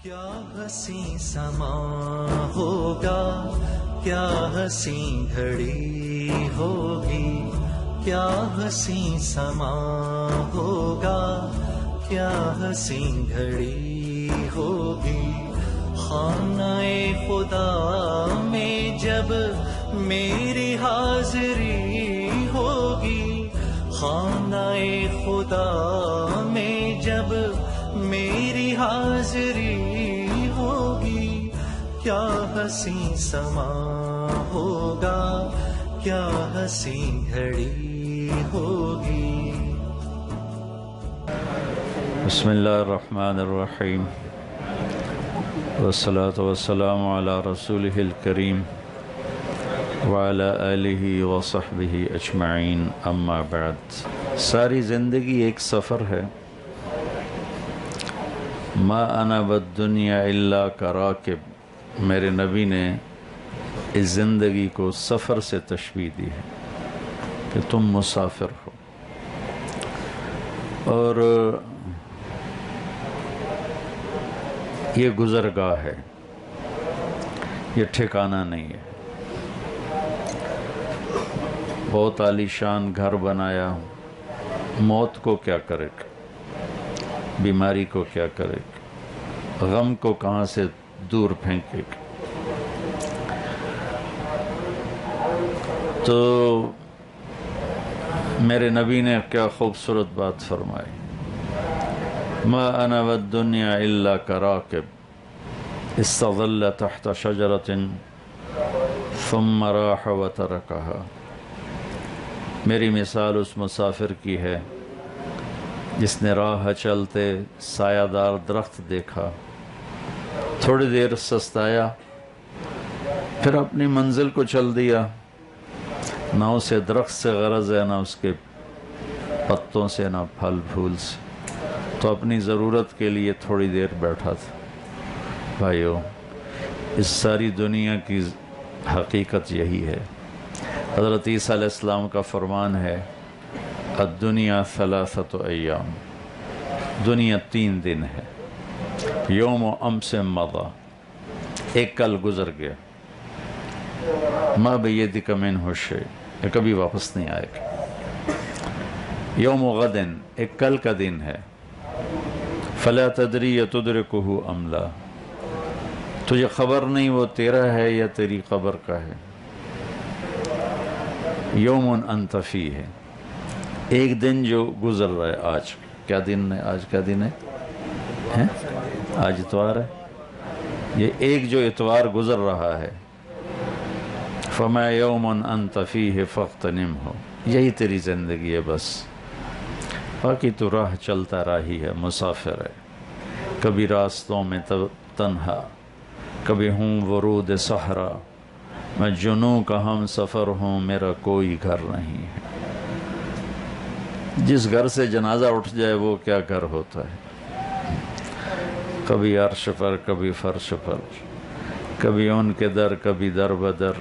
کیا حسین سما ہوگا، کیا حسین گھڑی ہوگی، کیا حسین سما ہوگا، کیا حسین گھڑی ہوگی، خانہ خدا میں جب میری حاضری ہوگی، خانہ خدا میں جب میری حاضری ہوگی، کیا حسین سما ہوگا، کیا حسین گھڑی ہوگی۔ بسم اللہ الرحمن الرحیم، والصلاة والسلام علی رسولہ الکریم وعلی آلہ وصحبہ اجمعین، اما بعد۔ ساری زندگی ایک سفر ہے۔ ما انا بالدنیا الا کراکب، میرے نبی نے اس زندگی کو سفر سے تشبیہ دی ہے کہ تم مسافر ہو، اور یہ گزرگاہ ہے، یہ ٹھکانہ نہیں ہے۔ بہت عالی شان گھر بنایا، موت کو کیا کرے گا، بیماری کو کیا کرے گا، غم کو کہاں سے دور پھینکے گا۔ تو میرے نبی نے کیا خوبصورت بات فرمائی، ما انا والدنیا الا کراکب استظل تحت شجرۃ ثم راح وترکها۔ میری مثال اس مسافر کی ہے جس نے راہ چلتے سایہ دار درخت دیکھا، تھوڑی دیر سستایا، پھر اپنی منزل کو چل دیا۔ نہ اسے درخت سے غرض ہے، نہ اس کے پتوں سے، نہ پھل پھول سے، تو اپنی ضرورت کے لیے تھوڑی دیر بیٹھا تھا۔ بھائیو، اس ساری دنیا کی حقیقت یہی ہے۔ حضرت عیسیٰ علیہ السلام کا فرمان ہے، الدنیا ثلاثۃ ایام، دنیا 3 دن ہے۔ یوم امس مضی، ایک کل گزر گیا، ما بیدک منہ شیء، یہ کبھی واپس نہیں آئے گا۔ یوم غد، ایک کل کا دن ہے، فلا تدری تدرکہ ام لا، تجھے خبر نہیں وہ تیرا ہے یا تیری قبر کا ہے۔ یوم انت فیہ، ایک دن جو گزر رہا ہے، آج کیا دن ہے، آج کیا دن ہے، آج اتوار ہے، یہ ایک جو اتوار گزر رہا ہے، فما یوم انت فیہ فاغتنمہ، یہی تیری زندگی ہے بس، باقی تو راہ چلتا راہی ہے، مسافر ہے، کبھی راستوں میں تنہا، کبھی ہوں ورود صحرا، میں جنوں کا ہم سفر ہوں، میرا کوئی گھر نہیں ہے۔ جس گھر سے جنازہ اٹھ جائے وہ کیا گھر ہوتا ہے، کبھی عرش پر، کبھی فرش پر، کبھی ان کے در، کبھی در بدر،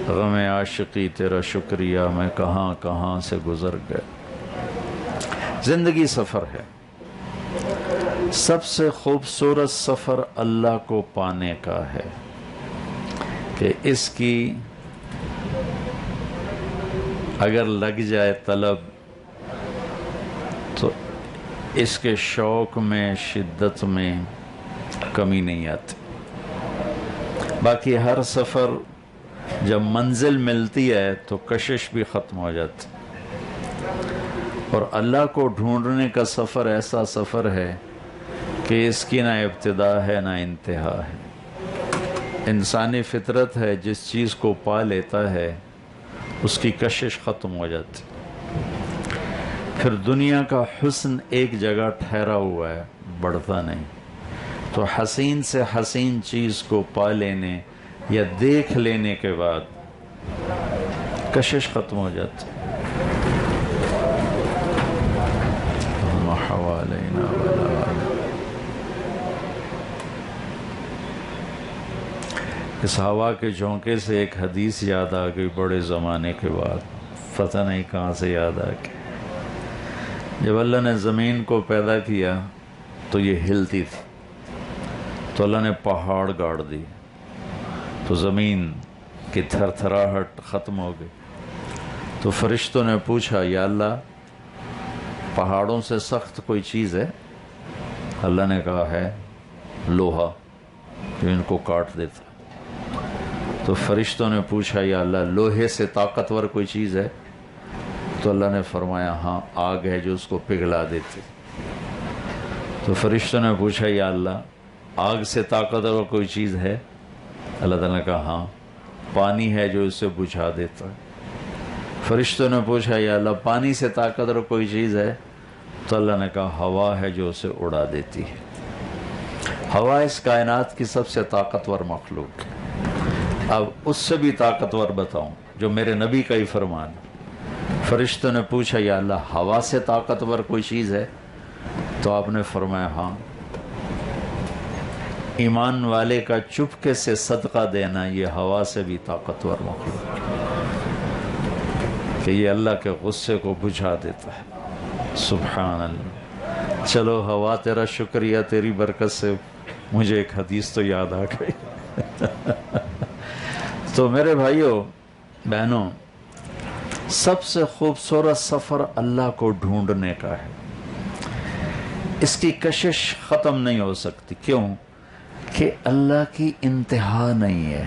غم عاشقی تیرا شکریہ، میں کہاں کہاں سے گزر گئے۔ زندگی سفر ہے۔ سب سے خوبصورت سفر اللہ کو پانے کا ہے کہ اس کی اگر لگ جائے طلب تو اس کے شوق میں، شدت میں کمی نہیں آتی۔ باقی ہر سفر جب منزل ملتی ہے تو کشش بھی ختم ہو جاتی، اور اللہ کو ڈھونڈنے کا سفر ایسا سفر ہے کہ اس کی نہ ابتدا ہے نہ انتہا ہے۔ انسانی فطرت ہے، جس چیز کو پا لیتا ہے اس کی کشش ختم ہو جاتی۔ پھر دنیا کا حسن ایک جگہ ٹھہرا ہوا ہے، بڑھتا نہیں، تو حسین سے حسین چیز کو پا لینے یا دیکھ لینے کے بعد کشش ختم ہو جاتی۔ حوالینا ولا، اس ہوا کے جھونکے سے ایک حدیث یاد آ گئی بڑے زمانے کے بعد، پتہ نہیں کہاں سے یاد آ گئی۔ جب اللہ نے زمین کو پیدا کیا تو یہ ہلتی تھی، تو اللہ نے پہاڑ گاڑ دی، تو زمین کی تھر تھراہٹ ختم ہو گئی۔ تو فرشتوں نے پوچھا یا اللہ پہاڑوں سے سخت کوئی چیز ہے؟ اللہ نے کہا ہے لوہا جو ان کو کاٹ دیتا۔ تو فرشتوں نے پوچھا یا اللہ لوہے سے طاقتور کوئی چیز ہے؟ تو اللہ نے فرمایا ہاں آگ ہے جو اس کو پگھلا دیتی۔ تو فرشتوں نے پوچھا یا اللہ آگ سے طاقتور کوئی چیز ہے؟ اللہ تعالیٰ نے کہا ہاں پانی ہے جو اسے بجھا دیتا ہے۔ فرشتوں نے پوچھا یا اللہ پانی سے طاقتور کوئی چیز ہے؟ تو اللہ نے کہا ہوا ہے جو اسے اڑا دیتی ہے۔ ہوا اس کائنات کی سب سے طاقتور مخلوق ہے۔ اب اس سے بھی طاقتور بتاؤں جو میرے نبی کا ہی فرمان۔ فرشتوں نے پوچھا یا اللہ ہوا سے طاقتور کوئی چیز ہے؟ تو آپ نے فرمایا ہاں ایمان والے کا چپکے سے صدقہ دینا یہ ہوا سے بھی طاقتور مخلوق ہے کہ یہ اللہ کے غصے کو بجھا دیتا ہے۔ سبحان اللہ۔ چلو ہوا تیرا شکریہ، تیری برکت سے مجھے ایک حدیث تو یاد آ گئی۔ تو میرے بھائیوں بہنوں، سب سے خوبصورت سفر اللہ کو ڈھونڈنے کا ہے۔ اس کی کشش ختم نہیں ہو سکتی۔ کیوں؟ کہ اللہ کی انتہا نہیں ہے۔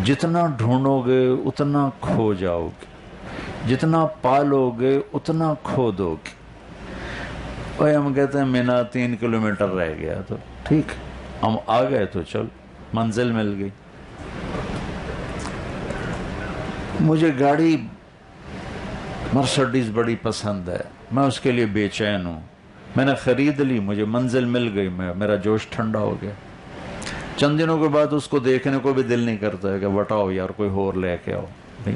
جتنا ڈھونڈو گے اتنا کھو جاؤ گے، جتنا پالو گے اتنا کھو دو گے۔ اور ہم کہتے ہیں مینا 3 کلومیٹر رہ گیا، تو ٹھیک ہم آ گئے تو چل منزل مل گئی۔ مجھے گاڑی مرسڈیز بڑی پسند ہے، میں اس کے لیے بے چین ہوں، میں نے خرید لی، مجھے منزل مل گئی، میرا جوش ٹھنڈا ہو گیا۔ چند دنوں کے بعد اس کو دیکھنے کو بھی دل نہیں کرتا ہے کہ بٹاؤ یار کوئی اور لے کے آؤ۔ نہیں،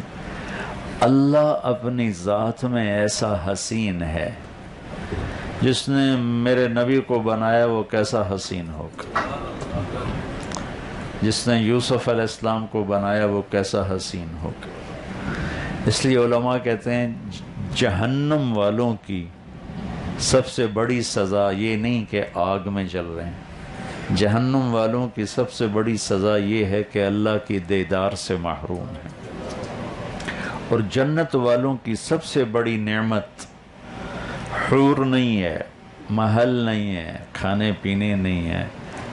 اللہ اپنی ذات میں ایسا حسین ہے، جس نے میرے نبی کو بنایا وہ کیسا حسین ہوگا، جس نے یوسف علیہ السلام کو بنایا وہ کیسا حسین ہوگا۔ اس لیے علماء کہتے ہیں جہنم والوں کی سب سے بڑی سزا یہ نہیں کہ آگ میں جل رہے ہیں، جہنم والوں کی سب سے بڑی سزا یہ ہے کہ اللہ کی دیدار سے محروم ہے۔ اور جنت والوں کی سب سے بڑی نعمت حور نہیں ہے، محل نہیں ہے، کھانے پینے نہیں ہے،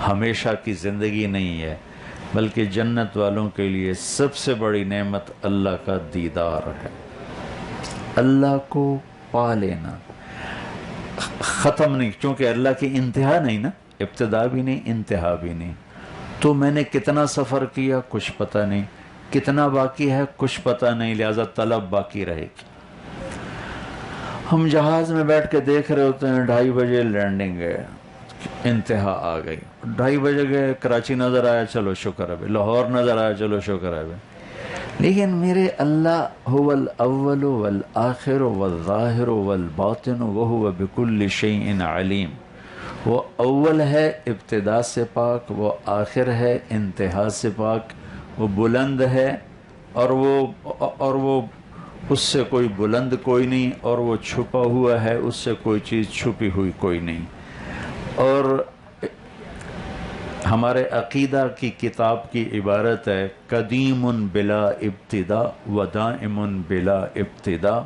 ہمیشہ کی زندگی نہیں ہے، بلکہ جنت والوں کے لیے سب سے بڑی نعمت اللہ کا دیدار ہے، اللہ کو پا لینا۔ ختم نہیں، چونکہ اللہ کی انتہا نہیں نا، ابتدا بھی نہیں انتہا بھی نہیں۔ تو میں نے کتنا سفر کیا کچھ پتہ نہیں، کتنا باقی ہے کچھ پتہ نہیں، لہذا طلب باقی رہے گی۔ ہم جہاز میں بیٹھ کے دیکھ رہے ہوتے ہیں 2:30 بجے لینڈنگ ہے، انتہا آ گئی، 2:30 بجے گئے، کراچی نظر آیا چلو شکر ہے، لاہور نظر آیا چلو شکر ہے۔ لیکن میرے اللہ هو الاول والآخر والظاہر والباطن وهو بكل شيء علیم۔ وہ اول ہے ابتدا سے پاک، وہ آخر ہے انتہا سے پاک، وہ بلند ہے اور وہ اس سے کوئی بلند کوئی نہیں، اور وہ چھپا ہوا ہے، اس سے کوئی چیز چھپی ہوئی کوئی نہیں۔ اور ہمارے عقیدہ کی کتاب کی عبارت ہے قدیم بلا ابتدا و دائم بلا ابتدا،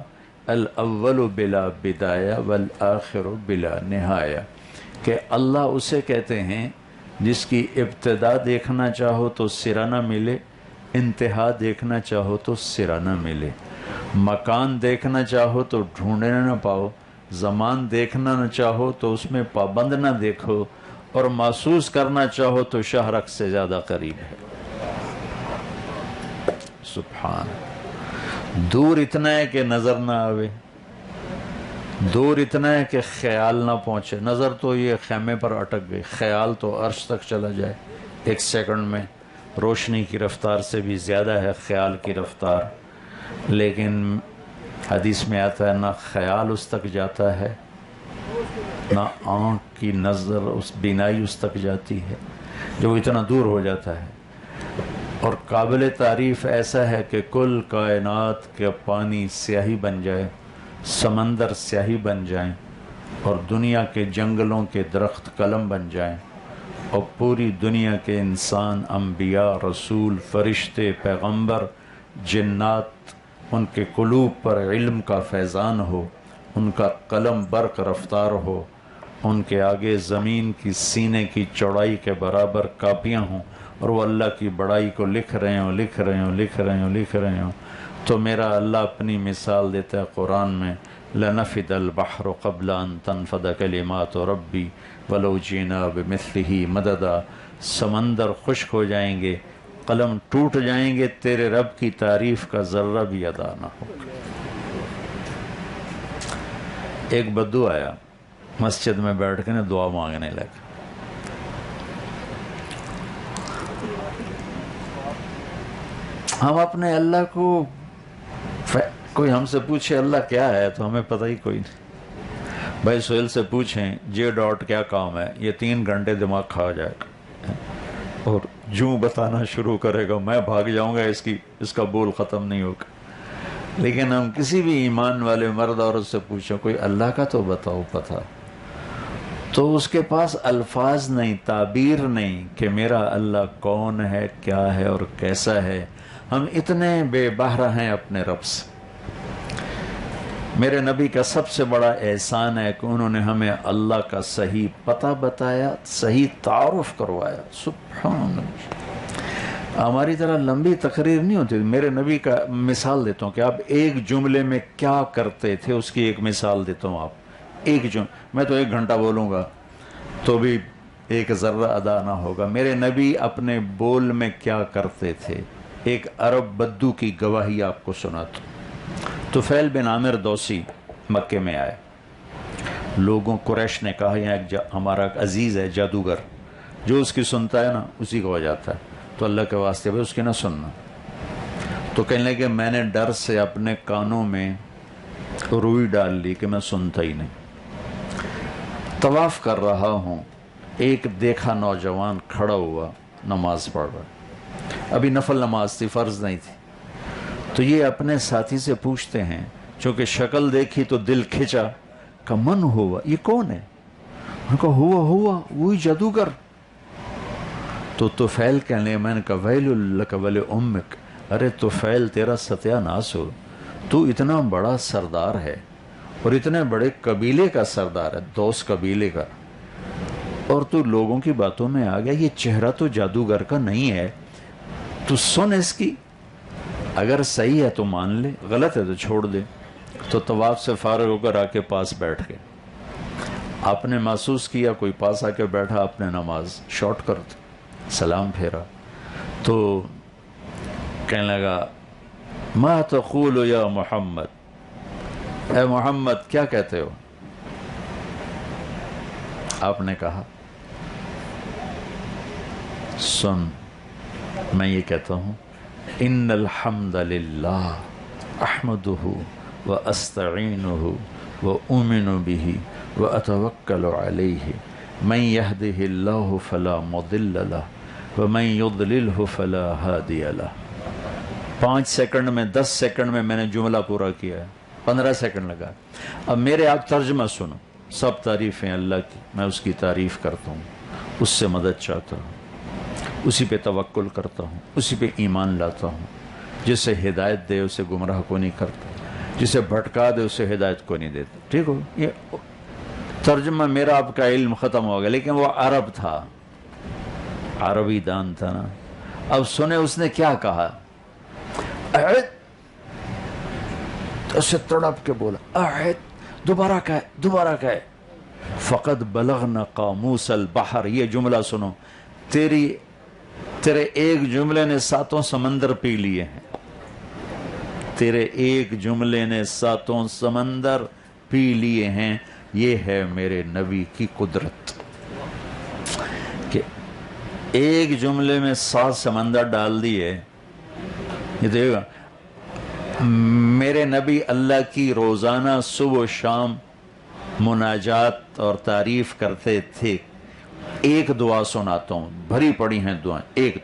الاول بلا بدایہ والآخر بلا نہایہ، کہ اللہ اسے کہتے ہیں جس کی ابتدا دیکھنا چاہو تو سرا نہ ملے، انتہا دیکھنا چاہو تو سرا نہ ملے، مکان دیکھنا چاہو تو ڈھونڈنے نہ پاؤ، زمان دیکھنا نہ چاہو تو اس میں پابند نہ دیکھو، اور محسوس کرنا چاہو تو شہرک سے زیادہ قریب ہے۔ سبحان، دور اتنا ہے کہ نظر نہ آوے، دور اتنا ہے کہ خیال نہ پہنچے، نظر تو یہ خیمے پر اٹک گئی، خیال تو عرش تک چلا جائے، 1 سیکنڈ میں روشنی کی رفتار سے بھی زیادہ ہے خیال کی رفتار۔ لیکن حدیث میں آتا ہے نہ خیال اس تک جاتا ہے، نہ آنکھ کی نظر اس بینائی اس تک جاتی ہے، جو اتنا دور ہو جاتا ہے۔ اور قابل تعریف ایسا ہے کہ کل کائنات کا پانی سیاہی بن جائے، سمندر سیاہی بن جائیں، اور دنیا کے جنگلوں کے درخت قلم بن جائیں، اور پوری دنیا کے انسان، انبیاء، رسول، فرشتے، پیغمبر، جنات، ان کے قلوب پر علم کا فیضان ہو، ان کا قلم برق رفتار ہو، ان کے آگے زمین کی سینے کی چوڑائی کے برابر کاپیاں ہوں، اور وہ اللہ کی بڑائی کو لکھ رہے ہوں، تو میرا اللہ اپنی مثال دیتا ہے قرآن میں، لَنَفِدَ الْبَحْرُ قَبْلَ أَن تَنْفَدَ كَلِمَاتُ رَبِّي وَلَوْ جِئْنَا بِمِثْلِهِ مَدَدًا، سمندر خشک ہو جائیں گے، قلم ٹوٹ جائیں گے، تیرے رب کی تعریف کا ذرہ بھی ادا نہ ہوگا۔ ایک بدو آیا مسجد میں بیٹھ کے دعا مانگنے لگا، ہم اپنے اللہ کو، کوئی ہم سے پوچھے اللہ کیا ہے تو ہمیں پتہ ہی کوئی نہیں۔ بھائی سہیل سے پوچھیں جے ڈاٹ کیا کام ہے، یہ 3 گھنٹے دماغ کھا جائے گا اور جوں بتانا شروع کرے گا، میں بھاگ جاؤں گا، اس کا بول ختم نہیں ہوگا۔ لیکن ہم کسی بھی ایمان والے مرد عورت سے پوچھیں کوئی اللہ کا تو بتاؤ پتہ، تو اس کے پاس الفاظ نہیں، تعبیر نہیں کہ میرا اللہ کون ہے، کیا ہے اور کیسا ہے۔ ہم اتنے بے بہرہ ہیں اپنے رب سے۔ میرے نبی کا سب سے بڑا احسان ہے کہ انہوں نے ہمیں اللہ کا صحیح پتہ بتایا، صحیح تعارف کروایا۔ سبحان اللہ، ہماری طرح لمبی تقریر نہیں ہوتی۔ میرے نبی کا مثال دیتا ہوں کہ آپ ایک جملے میں کیا کرتے تھے، اس کی ایک مثال دیتا ہوں۔ آپ ایک میں تو 1 گھنٹہ بولوں گا تو بھی ایک ذرہ ادا نہ ہوگا۔ میرے نبی اپنے بول میں کیا کرتے تھے، ایک عرب بدو کی گواہی آپ کو سناتا ہوں۔ طفیل بن عامر دوسی مکے میں آئے، لوگوں قریش نے کہا یہاں ہمارا ایک عزیز ہے جادوگر، جو اس کی سنتا ہے نا اسی کو ہو جاتا ہے، تو اللہ کے واسطے بھائی اس کی نہ سننا۔ تو کہنے لگے میں نے ڈر سے اپنے کانوں میں روئی ڈال لی کہ میں سنتا ہی نہیں۔ طواف کر رہا ہوں، ایک دیکھا نوجوان کھڑا ہوا نماز پڑھ رہا، ابھی نفل نماز تھی، فرض نہیں تھی۔ تو یہ اپنے ساتھی سے پوچھتے ہیں، چونکہ شکل دیکھی تو دل کھچا، کہ من ہوا، یہ کون ہے؟ ان کو ہوا وہی جادوگر۔ تو طفیل کہنے، میں نے کہا ویل لک ول امک، ارے طفیل تیرا ستیہ ناس ہو، تو اتنا بڑا سردار ہے اور اتنے بڑے قبیلے کا سردار ہے، دوس قبیلے کا، اور تو لوگوں کی باتوں میں آ گیا، یہ چہرہ تو جادوگر کا نہیں ہے، تو سن اس کی، اگر صحیح ہے تو مان لے، غلط ہے تو چھوڑ دے۔ تو طواف سے فارغ ہو کر آ کے پاس بیٹھ گئے۔ آپ نے محسوس کیا کوئی پاس آ کے بیٹھا، آپ نے نماز شارٹ کر دی، سلام پھیرا، تو کہنے لگا ما تقول یا محمد، اے محمد کیا کہتے ہو؟ آپ نے کہا سن میں یہ کہتا ہوں، ان الحمد للہ احمدہ واستعینہ واؤمن بہ واتوکل علیہ من یہدہ اللہ فلا مضل لہ ومن یضللہ فلا ہادی لہ۔ 5 سیکنڈ میں 10 سیکنڈ میں نے جملہ پورا کیا ہے، 15 سیکنڈ لگا۔ اب میرے آپ ترجمہ سنو، سب تعریفیں اللہ کی، میں اس کی تعریف کرتا ہوں، اس سے مدد چاہتا ہوں، اسی پہ توکل کرتا ہوں، اسی پہ ایمان لاتا ہوں، جسے ہدایت دے اسے گمراہ کو نہیں کرتا، جسے بھٹکا دے اسے ہدایت کو نہیں دیتا۔ ٹھیک ہو، یہ ترجمہ میرا آپ کا علم ختم ہو گیا، لیکن وہ عرب تھا، عربی دان تھا نا۔ اب سنے اس نے کیا کہا، اعد، اسے تڑپ کے بولا اعد، دوبارہ کہے، فقد بلغنا قاموس البحر، یہ جملہ سنو، تیرے ایک جملے نے 7 سمندر پی لیے ہیں، تیرے ایک جملے نے 7 سمندر پی لیے ہیں۔ یہ ہے میرے نبی کی قدرت کہ ایک جملے میں 7 سمندر ڈال دیے۔ یہ دیکھو گا میرے نبی اللہ کی روزانہ صبح و شام مناجات اور تعریف کرتے تھے۔ ایک دعا سناتا ہوں، بھری پڑی ہیں دعائیں۔ ایک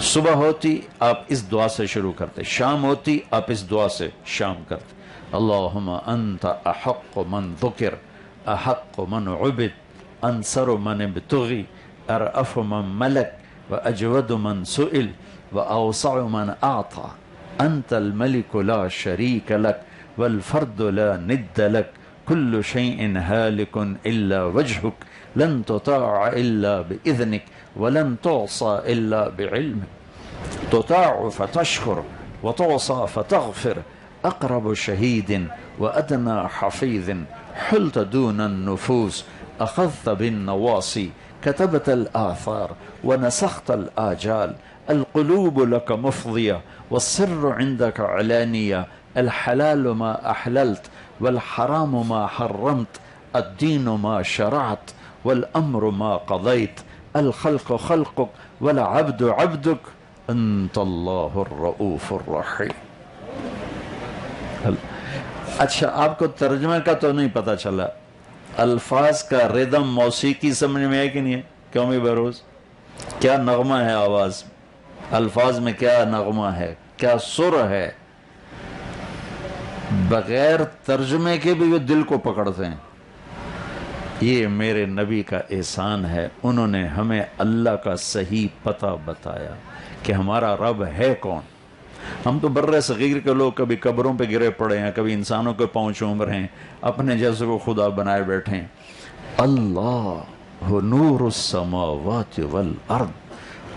صبح ہوتی آپ اس دعا سے شروع کرتے، شام ہوتی آپ اس دعا سے شام کرتے، اللہم انت احق من ذکر احق من عبد انصر من ابتغی أرأف من ملك وأجود من سئل وأوسع من أعطى أنت الملك لا شريك لك والفرد لا ند لك كل شيء هالك إلا وجهك لن تطاع إلا بإذنك ولن تعصى إلا بعلمك تطاع فتشكر وتعصى فتغفر أقرب شهيد وأدنى حفيظ حلت دون النفوس أخذت بالنواصي كتبت الآثار ونسخت الآجال القلوب لك مفضية والسر عندك علانية الحلال ما أحللت والحرام ما حرمت الدين ما شرعت والأمر ما قضيت الخلق خلقك والعبد عبدك أنت الله الرؤوف الرحيم. اچھا آپ کو ترجمہ کا تو نہیں پتا چلا، الفاظ کا ردم موسیقی سمجھ میں ہے کہ نہیں ہے؟ کیوں بھی بروز کیا نغمہ ہے آواز، الفاظ میں کیا نغمہ ہے، کیا سر ہے، بغیر ترجمے کے بھی وہ دل کو پکڑتے ہیں. یہ میرے نبی کا احسان ہے، انہوں نے ہمیں اللہ کا صحیح پتہ بتایا کہ ہمارا رب ہے کون. ہم تو بر صغیر کے لوگ کبھی قبروں پہ گرے پڑے ہیں، کبھی انسانوں کے پاؤں چوم رہے ہیں، اپنے جیسے کو خدا بنائے بیٹھے ہیں. اللہ نور السماوات والارض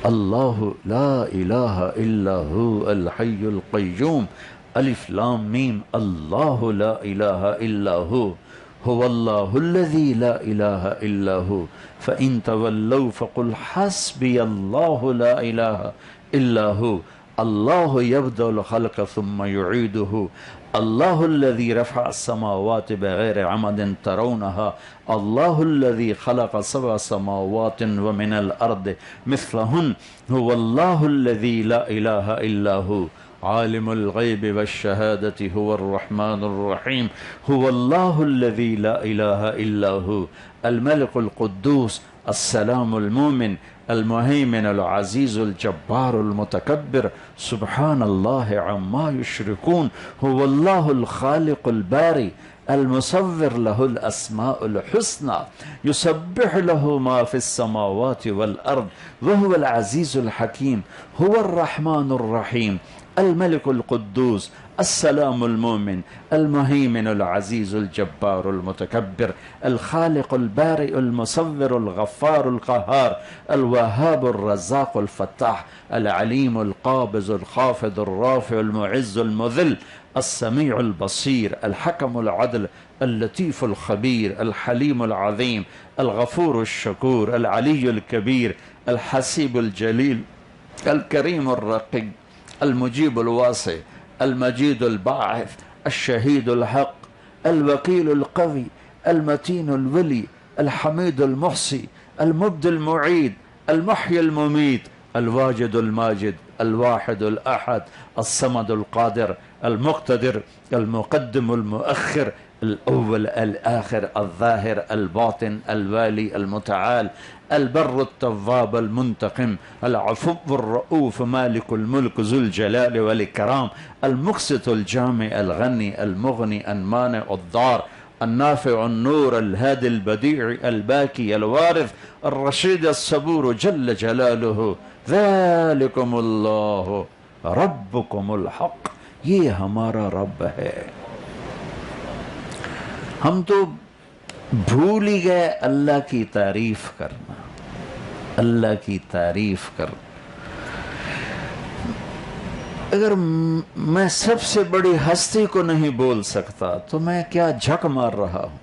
اللہ لا الہ الا هو الحی القیوم الف لام میم اللہ لا الہ الا هو هو اللہ الذی لا الہ الا هو فإن تولوا فقل حسبی اللہ لا الہ الا هو اللہ یبدأ الخلق ثم يعيده اللہ الذي رفع السماوات بغیر عمد ترونها اللہ الذي خلق سبع سماوات ومن الارض مثلهن هو اللہ الذي لا الہ الا هو عالم الغیب والشہادة هو الرحمن الرحیم هو اللہ الذي لا الہ الا هو الملك القدوس السلام المؤمن المهيمن العزيز الجبار المتكبر سبحان الله عما يشركون هو الله الخالق الباري المصور له الأسماء الحسنى يسبح له ما في السماوات والأرض وهو العزيز الحكيم هو الرحمن الرحيم الملك القدوس السلام المؤمن المهيمن العزيز الجبار المتكبر الخالق البارئ المصور الغفار القهار الوهاب الرزاق الفتاح العليم القابض الخافض الرافع المعز المذل السميع البصير الحكم العدل اللطيف الخبير الحليم العظيم الغفور الشكور العلي الكبير الحسيب الجليل الكريم الرقيب المجيب الواسع المجيد الباعث الشهيد الحق الوكيل القوي المتين الولي الحميد المحصي المبدي المعيد المحيي المميت الواجد الماجد الواحد الأحد الصمد القادر المقتدر المقدم المؤخر الأول الآخر الظاهر الباطن الوالي المتعال البر التواب المنتقم العفو الرؤوف مالك الملك ذو الجلال والإكرام المقسط الجامع الغني المغني المانع الضار النافع النور الهادي البديع الباكي الوارث الرشيد الصبور جل جلاله ذلكم الله ربكم الحق. یہ ہمارا رب ہے. ہم تو بھول ہی گئے اللہ کی تعریف کرنا، اللہ کی تعریف کرنا. اگر میں سب سے بڑی ہستی کو نہیں بول سکتا تو میں کیا جھک مار رہا ہوں.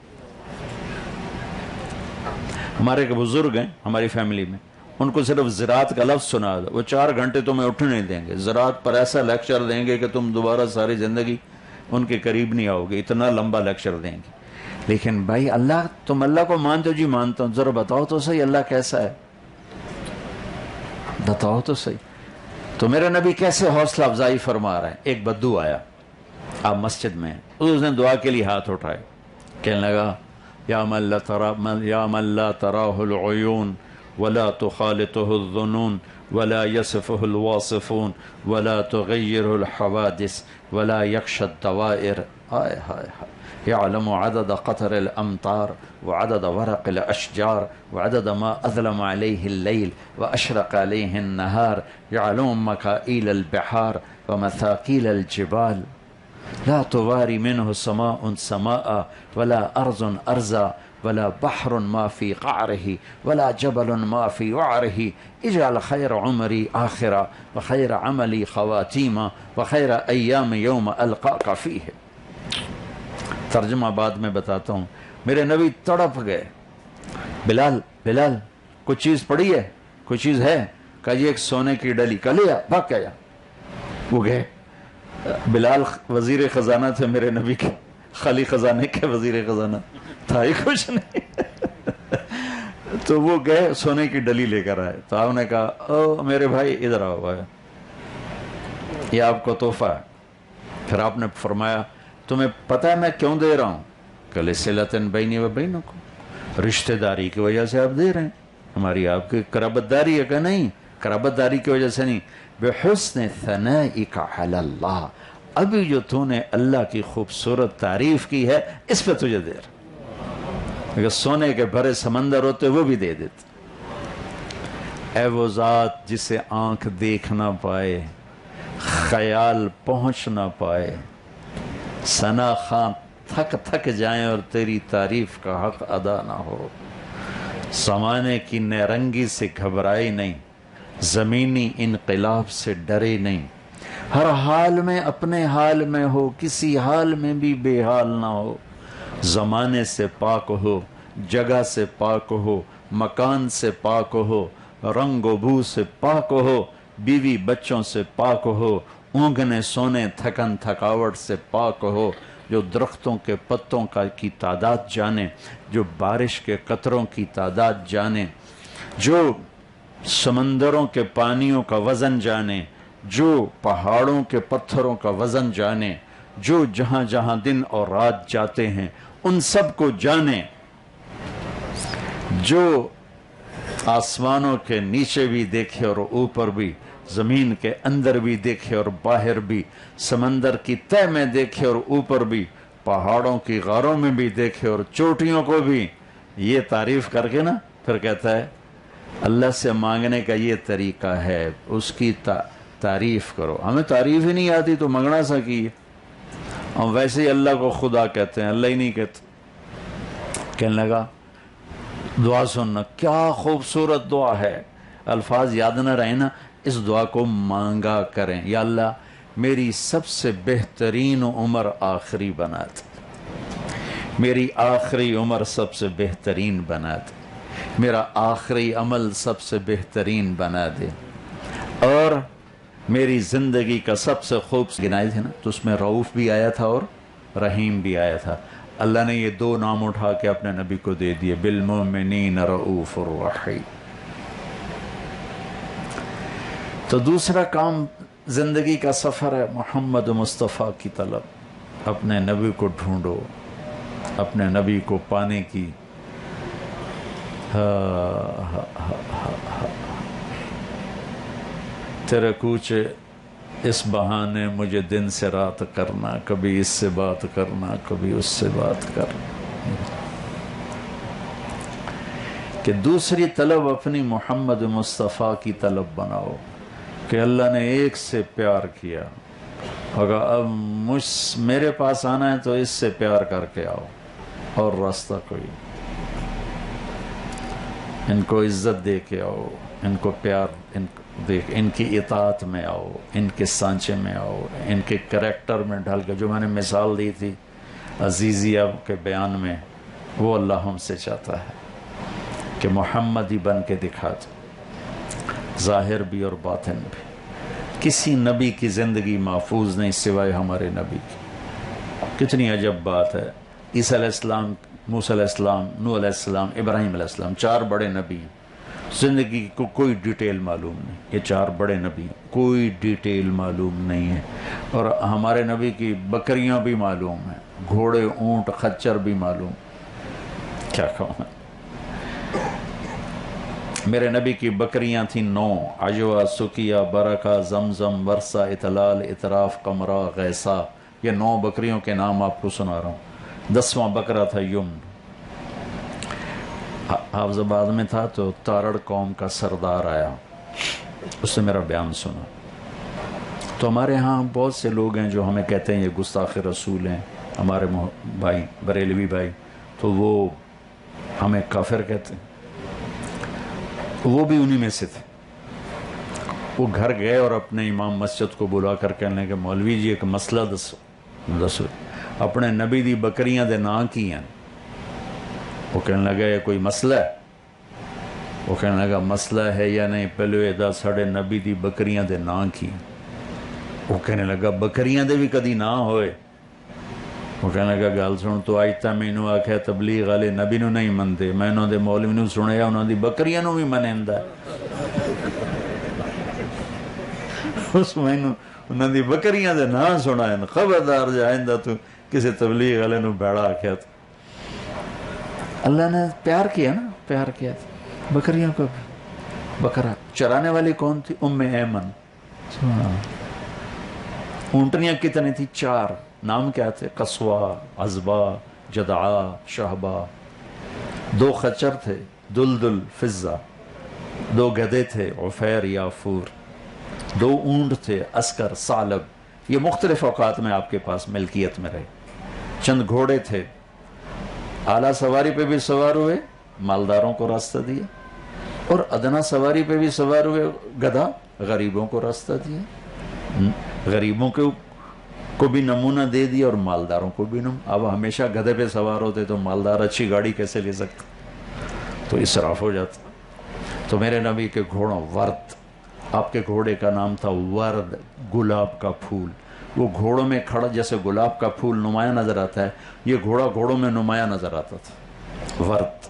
ہمارے ایک بزرگ ہیں ہماری فیملی میں، ان کو صرف زراعت کا لفظ سنا دو وہ 4 گھنٹے تمہیں اٹھنے نہیں دیں گے. زراعت پر ایسا لیکچر دیں گے کہ تم دوبارہ ساری زندگی ان کے قریب نہیں آؤ گے، اتنا لمبا لیکچر دیں گے. لیکن بھائی اللہ، تم اللہ کو مانتے ہو؟ جی مانتا ہوں. ذرا بتاؤ تو صحیح اللہ کیسا ہے، بتاؤ تو صحیح. تو میرا نبی کیسے حوصلہ افزائی فرما رہا ہے. ایک بدو آیا، آپ مسجد میں، اس نے دعا کے لیے ہاتھ اٹھائے، کہنے لگا یا من لا تراہ العیون ولا تخالطه الظنون ولا يصفه الواصفون ولا تغيره الحوادث ولا يخشى الدوائر. هائے ہائے ہائے. يعلم عدد قطر الأمطار وعدد ورق الأشجار وعدد ما أظلم عليه الليل وأشرق عليه النهار. يعلم مكائيل البحار ومثاقيل الجبال. لا تواري منه سماء سماء ولا أرض أرضا ولا بحر ما في قعره ولا جبل ما في وعره. اجعل خير عمري آخرة وخير عملي خواتيما وخير أيام يوم ألقاك فيه. ترجمہ بعد میں بتاتا ہوں. میرے نبی تڑپ گئے. بلال کوئی چیز پڑی ہے؟ کوئی چیز ہے؟ کہا یہ ایک سونے کی ڈلی. کہا لیا بھاگ کے آیا. وہ گئے. بلال وزیر خزانہ تھے میرے نبی کے. خالی خزانے کے وزیر خزانہ تھا ہی کچھ نہیں. تو وہ گئے سونے کی ڈلی لے کر آئے. تو آپ نے کہا او میرے بھائی ادھر آؤ بھائی, یہ آپ کو تحفہ ہے. پھر آپ نے فرمایا تمہیں پتہ ہے میں کیوں دے رہا ہوں؟ کہ لصلۃ بینی و بینکم, رشتہ داری کی وجہ سے آپ دے رہے ہیں. ہماری آپ کی قرابت داری ہے کہ نہیں؟ قرابت داری کی وجہ سے نہیں. بحسن ثنائک علی اللہ, ابھی جو تو نے اللہ کی خوبصورت تعریف کی ہے اس پہ تجھے دے رہا. اگر سونے کے بھرے سمندر ہوتے وہ بھی دے دیتے. اے وہ ذات جسے آنکھ دیکھ نہ پائے, خیال پہنچ نہ پائے, ثنا خان تھک جائیں اور تیری تعریف کا حق ادا نہ ہو. زمانے کی نیرنگی سے گھبرائے نہیں, زمینی انقلاب سے ڈرے نہیں, ہر حال میں اپنے حال میں ہو, کسی حال میں بھی بے حال نہ ہو. زمانے سے پاک ہو, جگہ سے پاک ہو, مکان سے پاک ہو, رنگ و بو سے پاک ہو, بیوی بچوں سے پاک ہو, اونگنے سونے تھکن تھکاوٹ سے پاک ہو. جو درختوں کے پتوں کی تعداد جانے, جو بارش کے قطروں کی تعداد جانے, جو سمندروں کے پانیوں کا وزن جانے, جو پہاڑوں کے پتھروں کا وزن جانے, جو جہاں جہاں دن اور رات جاتے ہیں ان سب کو جانے, جو آسمانوں کے نیچے بھی دیکھے اور اوپر بھی, زمین کے اندر بھی دیکھے اور باہر بھی, سمندر کی تہ میں دیکھے اور اوپر بھی, پہاڑوں کی غاروں میں بھی دیکھے اور چوٹیوں کو بھی. یہ تعریف کر کے نا پھر کہتا ہے اللہ سے مانگنے کا یہ طریقہ ہے, اس کی تعریف کرو. ہمیں تعریف ہی نہیں آتی تو منگنا سا کی. ہم ویسے ہی اللہ کو خدا کہتے ہیں, اللہ ہی نہیں کہتے. کہنے لگا دعا سننا, کیا خوبصورت دعا ہے. الفاظ یاد نہ رہے نا, اس دعا کو مانگا کریں. یا اللہ میری سب سے بہترین عمر آخری بنا دے, میری آخری عمر سب سے بہترین بنا دے, میرا آخری عمل سب سے بہترین بنا دے, اور میری زندگی کا سب سے خوبصورت گنائے تھے نا, تو اس میں رؤوف بھی آیا تھا اور رحیم بھی آیا تھا. اللہ نے یہ دو نام اٹھا کے اپنے نبی کو دے دیے, بالمؤمنین رؤوف الرحیم. تو دوسرا کام زندگی کا سفر ہے محمد مصطفیٰ کی طلب. اپنے نبی کو ڈھونڈو, اپنے نبی کو پانے کی. تیرے کوچے اس بہانے مجھے دن سے رات کرنا, کبھی اس سے بات کرنا, کبھی اس سے بات کرنا. کہ دوسری طلب اپنی محمد مصطفیٰ کی طلب بناؤ کہ اللہ نے ایک سے پیار کیا, اگر اب میرے پاس آنا ہے تو اس سے پیار کر کے آؤ, اور راستہ کوئی. ان کو عزت دے کے آؤ, ان کو پیار, ان کی اطاعت میں آؤ, ان کے سانچے میں آؤ, ان کے کریکٹر میں ڈھل کے. جو میں نے مثال دی تھی عزیزیہ کے بیان میں, وہ اللہ ہم سے چاہتا ہے کہ محمدی بن کے دکھا دو, ظاہر بھی اور باطن بھی. کسی نبی کی زندگی محفوظ نہیں سوائے ہمارے نبی کی. کتنی عجب بات ہے. عیسیٰ علیہ السلام, موسیٰ علیہ السلام, نوح علیہ السلام, ابراہیم علیہ السلام, 4 بڑے نبی ہیں. زندگی کو کوئی ڈیٹیل معلوم نہیں. یہ 4 بڑے نبی ہیں, کوئی ڈیٹیل معلوم نہیں ہے. اور ہمارے نبی کی بکریاں بھی معلوم ہیں, گھوڑے, اونٹ, خچر بھی معلوم. کیا کہوں میں. میرے نبی کی بکریاں تھیں 9، عجوہ، سکیہ، برکہ، زمزم، ورثہ، اطلال، اطراف، قمرہ، غیثہ. یہ 9 بکریوں کے نام آپ کو سنا رہا ہوں. 10واں بکرا تھا یمن. حافظ آباد میں تھا تو تارڑ قوم کا سردار آیا، اس نے میرا بیان سنا. تو ہمارے ہاں بہت سے لوگ ہیں جو ہمیں کہتے ہیں یہ گستاخ رسول ہیں، ہمارے بھائی بریلوی بھائی، تو وہ ہمیں کافر کہتے ہیں. وہ بھی انہی میں سے تھے. وہ گھر گئے اور اپنے امام مسجد کو بلا کر کہنے کہ مولوی جی ایک مسئلہ دسو، اپنے نبی دی بکریاں دے نام کی ہیں. وہ کہنے لگا یہ کوئی مسئلہ ہے؟ وہ کہنے لگا مسئلہ ہے یا نہیں، پہلے ادا ساڑھے نبی دی بکریاں دے نام کی ہیں. وہ کہنے لگا بکریاں دے بھی کدی نہ ہوئے. وہ کہنے لگا گل سن تو آج تا مینوں آکھیا تبلیغ والے نبی نو نہیں منتے، میں انہوں دے مولوی نو سنیا انہوں دی بکریاں نو بھی منیندا ہے. اس مینوں انہوں دی بکریاں دے نام سنائے، خبردار جے آئندہ تو کسی تبلیغ والے نو بیڑا آکھیا تو. اللہ نے پیار کیا نا، پیار کیا تھا بکریوں کو بھی. بکرا چرانے والی کون تھی؟ ام ایمن. اونٹنیاں کتنی تھی؟ 4. نام کیا تھے؟ قصوہ، عزبہ، جدعا، شہبہ. 2 خچر تھے، دلدل، فضہ. 2 گدھے تھے، عفیر، یافور. 2 اونٹ تھے، عسکر، ثعلب. یہ مختلف اوقات میں آپ کے پاس ملکیت میں رہے. چند گھوڑے تھے، اعلیٰ سواری پہ بھی سوار ہوئے، مالداروں کو راستہ دیا، اور ادنا سواری پہ بھی سوار ہوئے گدھا، غریبوں کو راستہ دیا. غریبوں کو بھی نمونہ دے دیا اور مالداروں کو بھی نمونہ. اب ہمیشہ گدھے پہ سوار ہوتے تو مالدار اچھی گاڑی کیسے لے سکتے؟ تو اسراف ہو جاتا. تو میرے نبی کے گھوڑوں ورد، آپ کے گھوڑے کا نام تھا ورد، گلاب کا پھول. وہ گھوڑوں میں کھڑا جیسے گلاب کا پھول نمایاں نظر آتا ہے، یہ گھوڑا گھوڑوں میں نمایاں نظر آتا تھا. ورد،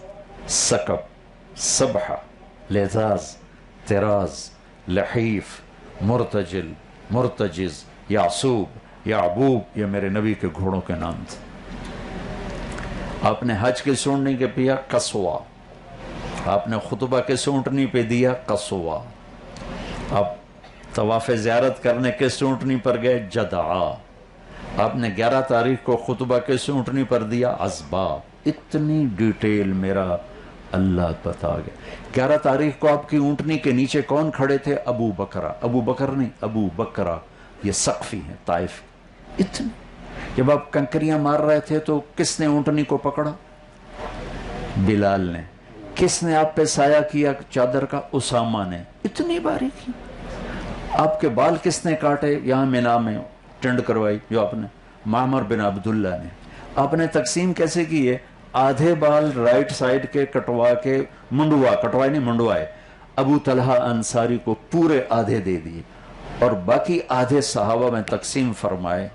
سکب، سبحہ، لذاذ، تراز، لحیف، مرتجل، مرتجز، یعصوب، یعبوب. یہ میرے نبی کے گھوڑوں کے نام تھے. آپ نے حج کے سونٹنی کے پیا قصوہ، آپ نے خطبہ کے سونٹنی پہ دیا قصوہ، آپ طواف زیارت کرنے کے سونٹنی پر گئے جدعا، آپ نے 11 تاریخ کو خطبہ کے سونٹنی پر دیا عزبہ. اتنی ڈیٹیل میرا اللہ بتا گیا. 11 تاریخ کو آپ کی اونٹنی کے نیچے کون کھڑے تھے؟ ابو بکرہ. ابو بکر نہیں، ابو بکرہ. یہ سقفی ہیں طائف. اتنی جب آپ کنکریاں مار رہے تھے تو کس نے اونٹنی کو پکڑا؟ بلال نے. کس نے آپ پہ سایہ کیا چادر کا؟ اسامہ نے. اتنی باریکی. آپ کے بال کس نے کاٹے؟ یہاں مینا میں ٹنڈ کروائی جو آپ نے، معمر بن عبداللہ نے. آپ نے تقسیم کیسے کی ہے؟ آدھے بال رائٹ سائڈ کے کٹوا کے کٹوائے نہیں منڈوائے، ابو طلحہ انصاری کو پورے آدھے دے دیے اور باقی آدھے صحابہ میں تقسیم فرمائے.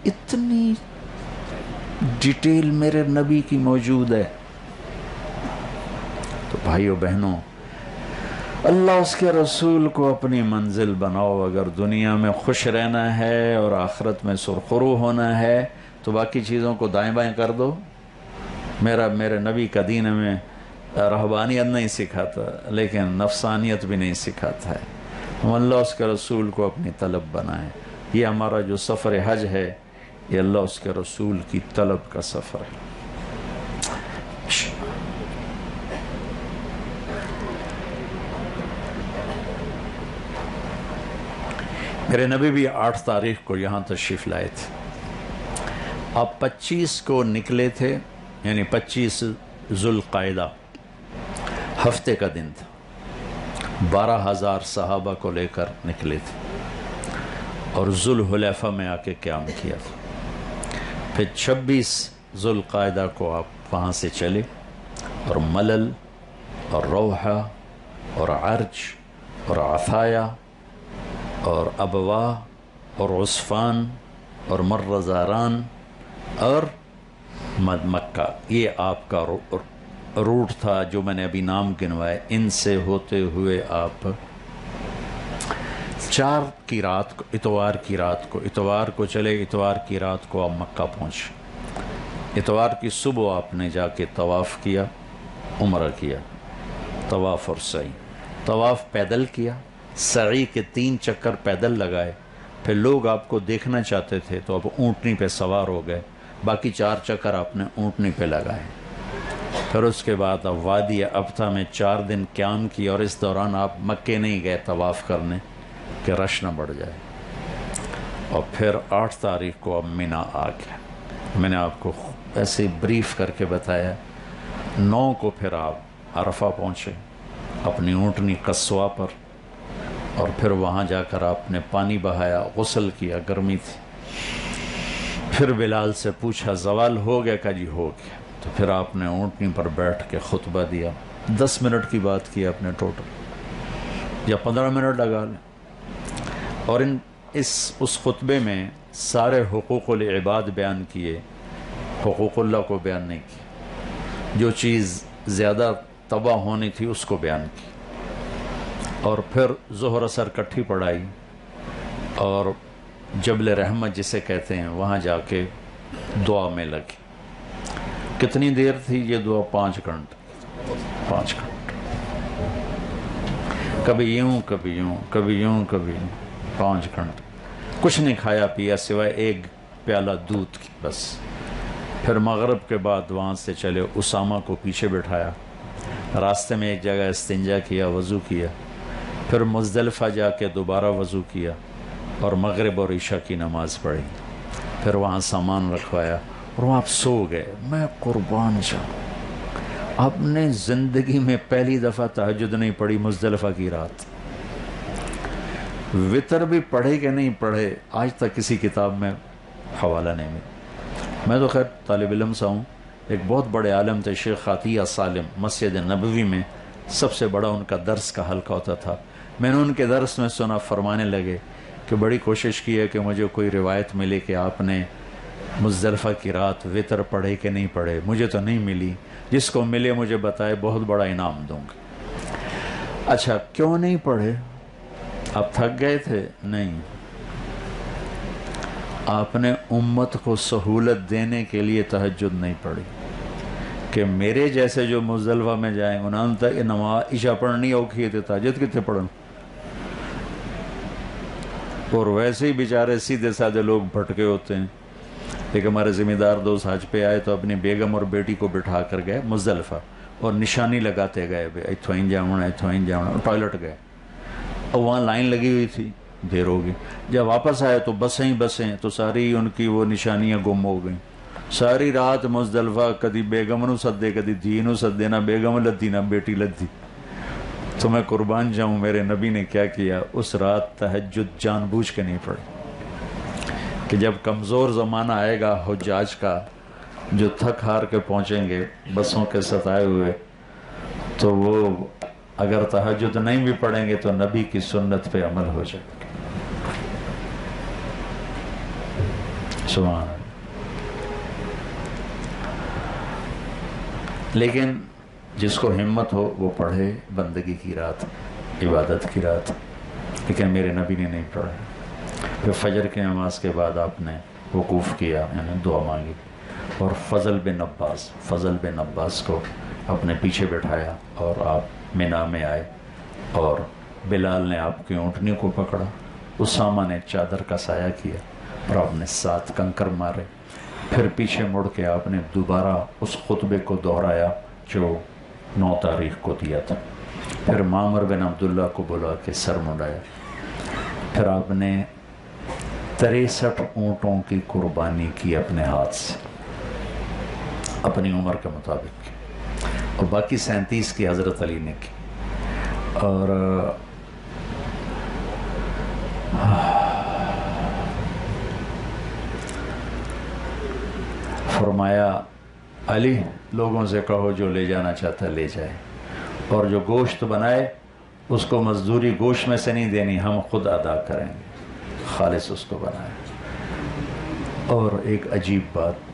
اتنی ڈیٹیل میرے نبی کی موجود ہے. تو بھائیو بہنوں، اللہ اس کے رسول کو اپنی منزل بناؤ. اگر دنیا میں خوش رہنا ہے اور آخرت میں سرخرو ہونا ہے تو باقی چیزوں کو دائیں بائیں کر دو. میرے نبی کا دین ہمیں رہبانیت نہیں سکھاتا لیکن نفسانیت بھی نہیں سکھاتا ہے. ہم اللہ اس کے رسول کو اپنی طلب بنائیں. یہ ہمارا جو سفر حج ہے یہ اللہ اس کے رسول کی طلب کا سفر ہے. میرے نبی بھی 8 تاریخ کو یہاں تشریف لائے تھے. آپ 25 کو نکلے تھے، یعنی 25 ذوالقعدہ ہفتے کا دن تھا. 12,000 صحابہ کو لے کر نکلے تھے اور ذوالحلیفہ میں آ کے قیام کیا تھا. پھر 26 ذوالقعدہ کو آپ وہاں سے چلے اور ملل اور روحہ اور عرج اور عفایا اور ابوا اور عصفان اور مرزاران اور مکہ. یہ آپ کا روٹ تھا جو میں نے ابھی نام گنوائے. ان سے ہوتے ہوئے آپ 4 کی رات کو، اتوار کو چلے، اتوار کی رات کو آپ مکہ پہنچے. اتوار کی صبح آپ نے جا کے طواف کیا، عمرہ کیا. طواف اور سعی. طواف پیدل کیا، سعی کے 3 چکر پیدل لگائے، پھر لوگ آپ کو دیکھنا چاہتے تھے تو آپ اونٹنی پہ سوار ہو گئے، باقی 4 چکر آپ نے اونٹنی پہ لگائے. پھر اس کے بعد اب وادی ابتہ میں 4 دن قیام کیا، اور اس دوران آپ مکے نہیں گئے طواف کرنے کہ رش نہ بڑھ جائے. اور پھر 8 تاریخ کو اب مینا آ گیا. میں نے آپ کو ایسے بریف کر کے بتایا. 9 کو پھر آپ عرفہ پہنچے اپنی اونٹنی قصوہ پر، اور پھر وہاں جا کر آپ نے پانی بہایا، غسل کیا، گرمی تھی. پھر بلال سے پوچھا زوال ہو گیا؟ کہ جی ہو گیا. تو پھر آپ نے اونٹنی پر بیٹھ کے خطبہ دیا. 10 منٹ کی بات کی آپ نے ٹوٹل، یا 15 منٹ لگا لیں. اور اس خطبے میں سارے حقوق العباد بیان کیے، حقوق اللہ کو بیان نہیں کیا. جو چیز زیادہ تباہ ہونی تھی اس کو بیان کی. اور پھر ظہر اثر کٹھی پڑھائی، اور جبل رحمت جسے کہتے ہیں وہاں جا کے دعا میں لگی. کتنی دیر تھی یہ دعا؟ 5 گھنٹے. 5 گھنٹے، کبھی یوں کبھی یوں، کبھی یوں کبھی یوں. 5 گھنٹے کچھ نہیں کھایا پیا سوائے 1 پیالہ دودھ کی بس. پھر مغرب کے بعد وہاں سے چلے، اسامہ کو پیچھے بٹھایا، راستے میں ایک جگہ استنجا کیا، وضو کیا. پھر مزدلفہ جا کے دوبارہ وضو کیا اور مغرب اور عشاء کی نماز پڑھی. پھر وہاں سامان رکھوایا اور وہاں آپ سو گئے. میں قربان جاؤں، آپ نے زندگی میں پہلی دفعہ تہجد نہیں پڑھی مزدلفہ کی رات. وطر بھی پڑھے کہ نہیں پڑھے آج تک کسی کتاب میں حوالہ نہیں ملا. میں تو خیر طالب علم سا ہوں. ایک بہت بڑے عالم تھے شیخ عطیہ سالم، مسجد نبوی میں سب سے بڑا ان کا درس کا حلقہ ہوتا تھا. میں نے ان کے درس میں سنا، فرمانے لگے کہ بڑی کوشش کی ہے کہ مجھے کوئی روایت ملے کہ آپ نے مزدلفہ کی رات وطر پڑھے کہ نہیں پڑھے. مجھے تو نہیں ملی. جس کو ملے مجھے بتائے، بہت بڑا انعام دوں گا. اچھا کیوں نہیں پڑھے؟ آپ تھک گئے تھے؟ نہیں، آپ نے امت کو سہولت دینے کے لیے تہجد نہیں پڑھی کہ میرے جیسے جو مزدلفہ میں جائیں انہوں نے نماز عشاء پڑھنی اوکھی تھے، تہجد کتنے پڑھن. اور ویسے ہی بیچارے سیدھے سادھے لوگ بھٹکے ہوتے ہیں. ایک ہمارے ذمہ دار دوست حج پہ آئے تو اپنی بیگم اور بیٹی کو بٹھا کر گئے مزدلفہ، اور نشانی لگاتے گئے اتھوں ہی جاؤں اتھوں ہی جاؤں. ٹوائلٹ گئے اور وہاں لائن لگی ہوئی تھی، دیر ہوگی. جب واپس آئے تو بسیں تو ساری ان کی وہ نشانیاں گم ہو گئیں. ساری رات مزدلفہ کدی بیگم نو سدے کدی دھی نو سدے، نہ بیگم لدھی نہ بیٹی لدھی. تو میں قربان جاؤں میرے نبی نے کیا کیا، اس رات تہجد جان بوجھ کے نہیں پڑھی کہ جب کمزور زمانہ آئے گا حجاج کا، جو تھک ہار کے پہنچیں گے بسوں کے ستائے ہوئے، تو وہ اگر تہجد نہیں بھی پڑھیں گے تو نبی کی سنت پہ عمل ہو جائے گا. سبحان اللہ. لیکن جس کو ہمت ہو وہ پڑھے بندگی کی رات، عبادت کی رات. لیکن میرے نبی نے نہیں پڑھا. پھر فجر کی نماز کے بعد آپ نے وقوف کیا، یعنی دعا مانگی، اور فضل بن عباس کو اپنے پیچھے بٹھایا اور آپ مینا میں آئے. اور بلال نے آپ کی اونٹنی کو پکڑا، اسامہ نے چادر کا سایہ کیا اور آپ نے 7 کنکر مارے. پھر پیچھے مڑ کے آپ نے دوبارہ اس خطبے کو دہرایا جو 9 تاریخ کو دیا تھا. پھر معمر بن عبداللہ کو بلا کے سر منڈایا. پھر آپ نے 63 اونٹوں کی قربانی کی اپنے ہاتھ سے، اپنی عمر کے مطابق کی، اور باقی 37 کی حضرت علی نے کی. اور فرمایا علی لوگوں سے کہو جو لے جانا چاہتا لے جائے، اور جو گوشت بنائے اس کو مزدوری گوشت میں سے نہیں دینی، ہم خود ادا کریں گے، خالص اس کو بنائے. اور ایک عجیب بات،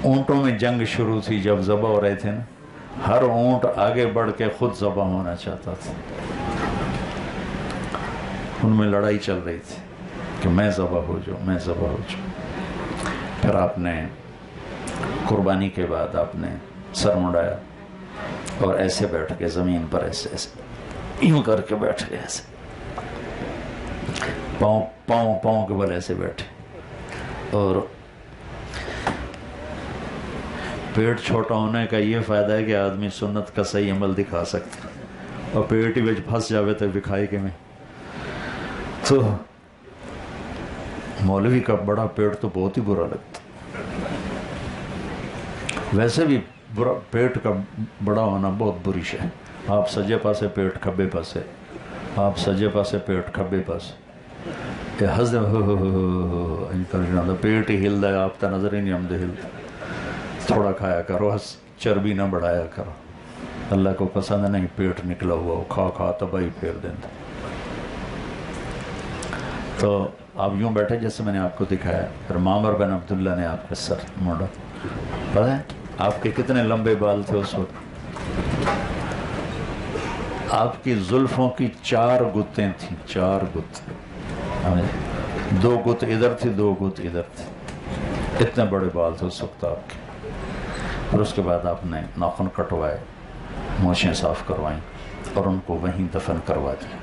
اونٹوں میں جنگ شروع تھی جب ذبح ہو رہے تھے نا، ہر اونٹ آگے بڑھ کے خود ذبح ہونا چاہتا تھا. ان میں لڑائی چل رہی تھی کہ میں ذبح ہو جاؤں. پھر آپ نے قربانی کے بعد آپ نے سر مڑایا اور ایسے بیٹھ کے زمین پر ایسے ایسے یوں کر کے بیٹھ گئے، ایسے پاؤں پاؤں پاؤں کے بل ایسے بیٹھے، اور پیٹ چھوٹا ہونے کا یہ فائدہ ہے کہ آدمی سنت کا صحیح عمل دکھا سکتا ہے، اور پیٹ ہی بچ پھنس جاوے تو دکھائے کہ میں تو مولوی کا بڑا پیٹ تو بہت ہی برا لگتا، ویسے بھی پیٹ کا بڑا ہونا بہت بری شے ہے۔ آپ سجے پاسے پیٹ کھبے پاسے، آپ سجے پاسے پیٹ کھبے پاسے، یہ ہس دے پیٹ ہی ہل دے، آپ تا نظر ہی نہیں آمدے ہل، تھوڑا کھایا کرو، چربی نہ بڑھایا کرو، اللہ کو پسند نہیں پیٹ نکلا ہوا، کھا کھا تباہی پھیر دیتا۔ تو آپ یوں بیٹھے جیسے میں نے آپ کو دکھایا، پھر معمر بن عبداللہ نے آپ کا سر موڑا، پتہ ہے آپ کے کتنے لمبے بال تھے اس وقت؟ آپ کی زلفوں کی 4 گتیں تھیں، 4 گت، 2 گت ادھر تھی، 2 گت ادھر تھی، اتنے بڑے بال تھے اس وقت آپ کے۔ پھر اس کے بعد آپ نے ناخن کٹوائے، مونچھیں صاف کروائیں، اور ان کو وہیں دفن کروا دیا،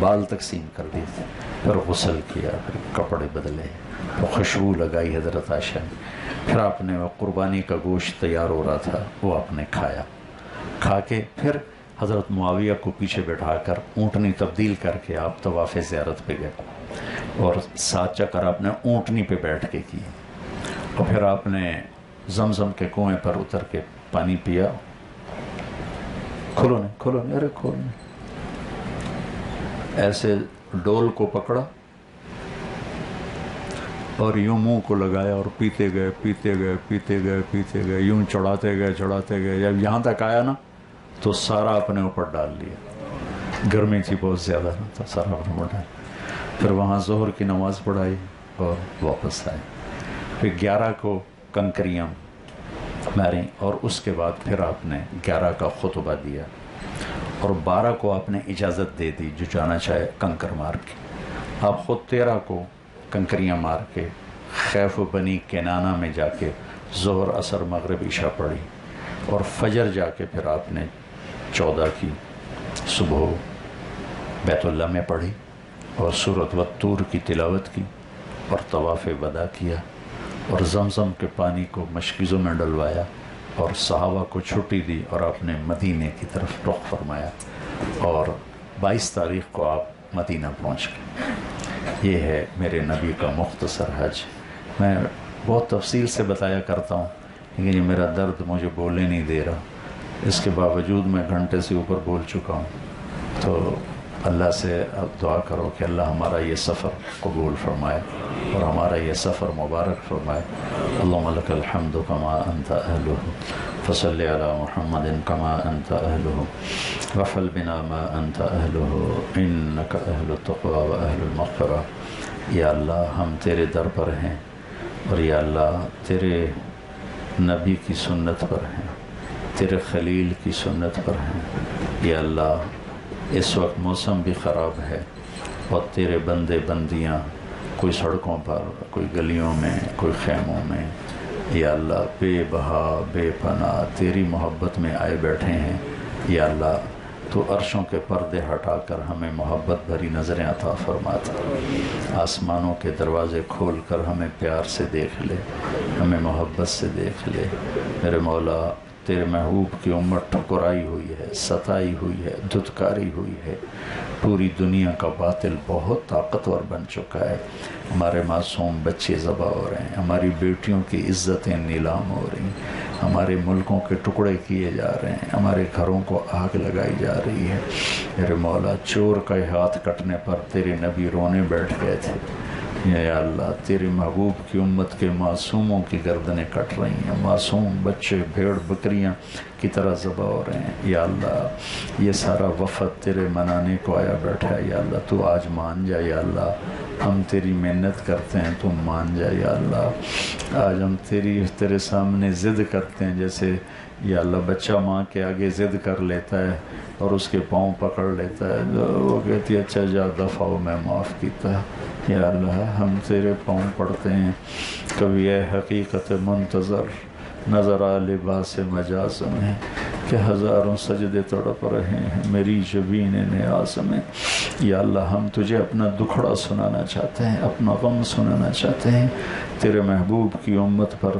بال تقسیم کر دیے تھے، پھر غسل کیا، پھر کپڑے بدلے، پھر خوشبو لگائی حضرت عائشہ نے، پھر آپ نے وہ قربانی کا گوشت تیار ہو رہا تھا وہ آپ نے کھایا، کھا کے پھر حضرت معاویہ کو پیچھے بٹھا کر اونٹنی تبدیل کر کے آپ طواف زیارت پہ گئے، اور 7 چکر آپ نے اونٹنی پہ بیٹھ کے کیے، اور پھر آپ نے زمزم کے کنویں پر اتر کے پانی پیا، کھولو نہیں ارے کھولو نہیں، ایسے ڈول کو پکڑا اور یوں منہ کو لگایا اور پیتے گئے، یوں چڑھاتے گئے، جب یہاں تک آیا نا تو سارا اپنے اوپر ڈال لیا، گرمی تھی بہت زیادہ نا تو سارا اپنے اوپر ڈال، پھر وہاں ظہر کی نماز پڑھائی اور واپس آئے، پھر 11 کو کنکریاں ماری، اور اس کے بعد پھر آپ نے 11 کا خطبہ دیا، اور 12 کو آپ نے اجازت دے دی جو جانا چاہے کنکر مار کے، آپ خود 13 کو کنکریاں مار کے خیف بنی کنانہ میں جا کے ظہر عصر مغرب عشاء پڑھی، اور فجر جا کے پھر آپ نے 14 کی صبح بیت اللہ میں پڑھی، اور سورۃ والطور کی تلاوت کی، اور طواف وداع کیا، اور زمزم کے پانی کو مشکیزوں میں ڈلوایا، اور صحابہ کو چھٹی دی، اور آپ نے مدینے کی طرف رخ فرمایا، اور 22 تاریخ کو آپ مدینہ پہنچ گئے۔ یہ ہے میرے نبی کا مختصر حج۔ میں بہت تفصیل سے بتایا کرتا ہوں، لیکن یہ میرا درد مجھے بولنے نہیں دے رہا، اس کے باوجود میں گھنٹے سے اوپر بول چکا ہوں، تو اللہ سے دعا کرو کہ اللہ ہمارا یہ سفر قبول فرمائے اور ہمارا یہ سفر مبارک فرمائے۔ اللہم لک الحمد کما انت اہلہ فصلی علی محمد کما انت اہلہ وفعل بنا ما انت اہلہ انک اہل التقوی و اہل المغفرہ۔ یا اللہ ہم تیرے در پر ہیں، اور یا اللہ تیرے نبی کی سنت پر ہیں، تیرے خلیل کی سنت پر ہیں۔ یا اللہ اس وقت موسم بھی خراب ہے، اور تیرے بندے بندیاں کوئی سڑکوں پر، کوئی گلیوں میں، کوئی خیموں میں، یا اللہ بے بہا بے پناہ تیری محبت میں آئے بیٹھے ہیں۔ یا اللہ تو عرشوں کے پردے ہٹا کر ہمیں محبت بھری نظریں عطا فرماتا، آسمانوں کے دروازے کھول کر ہمیں پیار سے دیکھ لے، ہمیں محبت سے دیکھ لے۔ میرے مولا تیرے محبوب کی امت ٹھکرائی ہوئی ہے، ستائی ہوئی ہے، دھتکاری ہوئی ہے، پوری دنیا کا باطل بہت طاقتور بن چکا ہے، ہمارے معصوم بچے ذبح ہو رہے ہیں، ہماری بیٹیوں کی عزتیں نیلام ہو رہی ہیں، ہمارے ملکوں کے ٹکڑے کیے جا رہے ہیں، ہمارے گھروں کو آگ لگائی جا رہی ہے۔ میرے مولا چور کا ہاتھ کٹنے پر تیرے نبی رونے بیٹھ گئے تھے، یا اللہ تیرے محبوب کی امت کے معصوموں کی گردنیں کٹ رہی ہیں، معصوم بچے بھیڑ بکریاں کی طرح ذبح ہو رہے ہیں۔ یا اللہ یہ سارا وفد تیرے منانے کو آیا بیٹھا ہے، یا اللہ تو آج مان جا، یا اللہ ہم تیری محنت کرتے ہیں تو مان جا، یا اللہ آج ہم تیرے سامنے ضد کرتے ہیں، جیسے یا اللہ بچہ ماں کے آگے ضد کر لیتا ہے اور اس کے پاؤں پکڑ لیتا ہے، وہ کہتی ہے اچھا جا دفعہ ہو میں معاف کیتا ہے۔ یا اللہ ہم تیرے پاؤں پڑتے ہیں، کبھی اے حقیقت منتظر نظر آ لباس مجاز میں، کہ ہزاروں سجدے تڑپ رہے ہیں میری جبین نیاز میں. یا اللہ ہم تجھے اپنا دکھڑا سنانا چاہتے ہیں، اپنا غم سنانا چاہتے ہیں. تیرے محبوب کی امت پر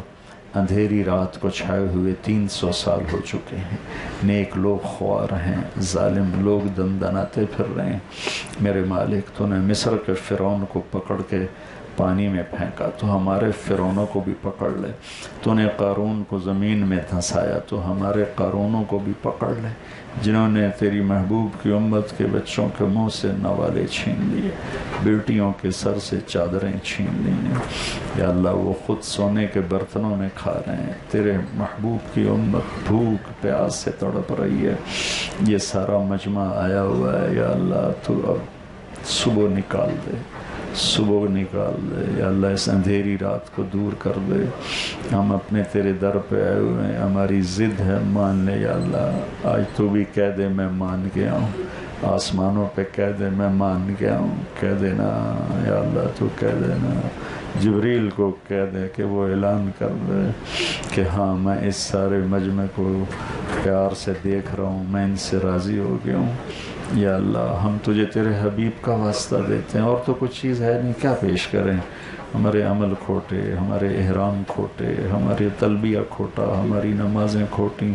اندھیری رات کو چھائے ہوئے 300 سال ہو چکے ہیں. نیک لوگ خوار ہیں، ظالم لوگ دندناتے پھر رہے ہیں. میرے مالک تو نے مصر کے فرعون کو پکڑ کے پانی میں پھینکا تو ہمارے فرعونوں کو بھی پکڑ لے. تو نے قارون کو زمین میں دھنسایا تو ہمارے قارونوں کو بھی پکڑ لے. جنہوں نے تیری محبوب کی امت کے بچوں کے منہ سے نوالے چھین لیے، بیٹیوں کے سر سے چادریں چھین لی ہیں. یا اللہ وہ خود سونے کے برتنوں میں کھا رہے ہیں. تیرے محبوب کی امت بھوک پیاس سے تڑپ رہی ہے. یہ سارا مجمع آیا ہوا ہے. یا اللہ تو اب صبح نکال دے، صبح نکال دے. یا اللہ اس اندھیری رات کو دور کر دے. ہم اپنے تیرے در پہ آئے ہوئے ہیں، ہماری ضد ہے مان لے. یا اللہ آج تو بھی کہہ دے میں مان گیا ہوں. آسمانوں پہ کہہ دے میں مان گیا ہوں. کہہ دینا یا اللہ تو کہہ دینا. جبریل کو کہہ دے کہ وہ اعلان کر دے کہ ہاں میں اس سارے مجمع کو پیار سے دیکھ رہا ہوں، میں ان سے راضی ہو گیا ہوں. یا اللہ ہم تجھے تیرے حبیب کا واسطہ دیتے ہیں، اور تو کچھ چیز ہے نہیں، کیا پیش کریں. ہمارے عمل کھوٹے، ہمارے احرام کھوٹے، ہمارے تلبیہ کھوٹا، ہماری نمازیں کھوٹی.